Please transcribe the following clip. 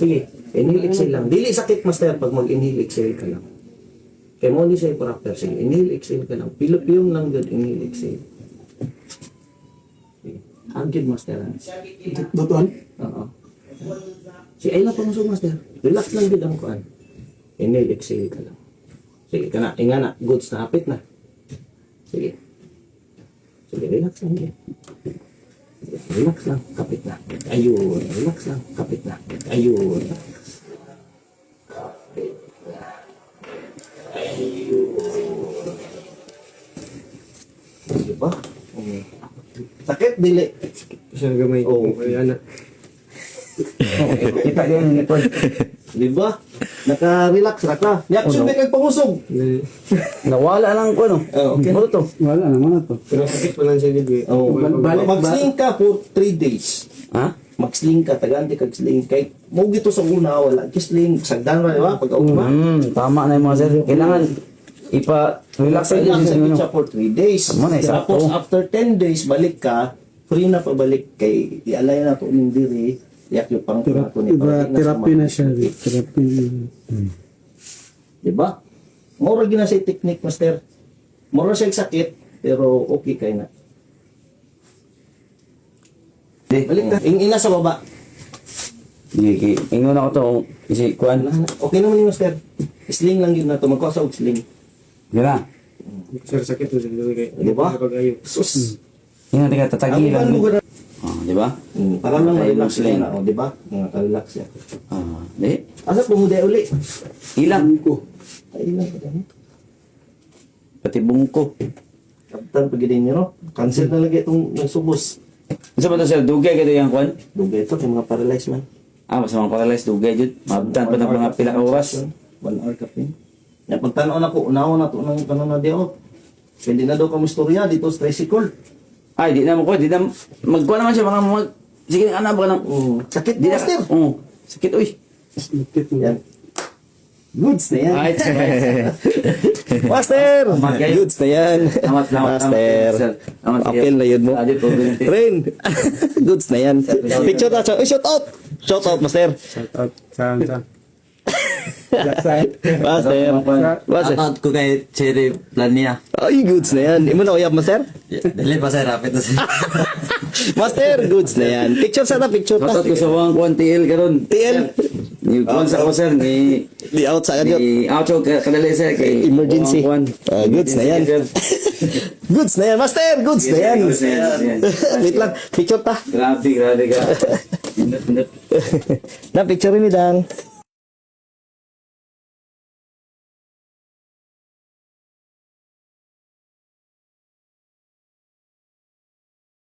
Sige, inhale, exhale lang. Dili sakit, master, pag mag-inhale, exhale ka lang. Kaya mo ni sa'yo proper. Sige, inhale, exhale ka lang. Pilupiyong lang dyan, inhale, exhale. Sige. Agad, master. Doon? Oo. Sige, ay lang pamusog, master. Relax lang dyan ang kuhan. Inhale, exhale ka lang. Sige, ka na. Inga na. Goods na. Hapit na. Sige. Sige, relax lang dyan. Relax lang. Kapit na. Ayun. Relax lang. Kapit na. Ayun. Diba? Sakit, dili. Siya gamay. Oo. Ayan na. Kita din yung ipon. Diba? Naka-relax na ka. Yaksyon may kagpangusog. Nawala lang ko, no? Okay. Ano to? Wala naman na to. Pero sakit pa lang siya libre. Oh, Balik ba? mag-sling ka for 3 days. Ha? Mag-sling ka, taganti kag-sling. Kay, mo gito sa una, wala. Sling, sagdan na, di ba? Pag-out ba? Tama na yung mga sir. Kailangan ipa-relax sa Relax inyo. siya for 3 days. Tama na, sakto. Tapos, after 10 days, balik ka, free na pabalik kay ialay na to ng diri, yak yung pang Therapy na siya. Therapy. Di ba? Mura gina siya technique, master. Mura siya sakit, pero okay kay na. Balik ka. Ina sa baba. Ingon ako to, kasi kuhan. Okay naman yung master. Sling lang yun na to. Magkasa og sling. Gana. Sir, sakit to siya. Di ba? Pag-ayo. Sus. Yung natin tatagi lang. Ang lugar na. Di ba? Para lang Ay, ma-relax sling. lang na. Di ba? Naka-relax siya. Di. Asa pumuday uli? Ilang. Ay, ilang pa dami. Pati bungko. Kaptan pag din nyo, no? Cancel na lagi itong nagsubos. Isa ba to sir? Dugay ka yung kuhan? Dugay ito, kay mga paralyzed man. Mas mga paralyzed dugay jud. Mabtan pa ng mga pila ka oras. 1 hour ka pin. Ya, pagtanaw na ko, unawa na ito ng kanon na di ako. Pwede na daw kami istorya dito sa tricycle. Ay, di na mo ko. Di na. Magkuha naman siya. Mga mag... Sige, anak ba nang... Sakit Di mo, na. master. Oo. Sakit, uy. Sakit mo. Yan. Goods na yan. Ay, Master! Okay. Goods na yan. Salamat, Master. Salamat, Apel na yun mo. Adit po, ganito. Ren! Goods na yan. Picture na. Shout out! Shout out, Master. Shout out. Saan? Jackson. Master. Master. Shoutout ko kay Cherry Plania. Ay, goods na yan. Imo na uyab, Master? Dali pa sa rapid na siya. Master, goods na yan. Picture sa ta, picture ta. Shoutout ko sa mga kuhan TL karon. TL. Yung kuhan sa ko sir, ni... Di out sa kanyo. Ni outro kadali sir, kay... Emergency. kuhan. Goods na yan. Sir. Goods na yan, Master. Goods na yan. Goods na yan. Wait lang. Picture ta. Grabe ka. Pindot. Na, picture ni Dang.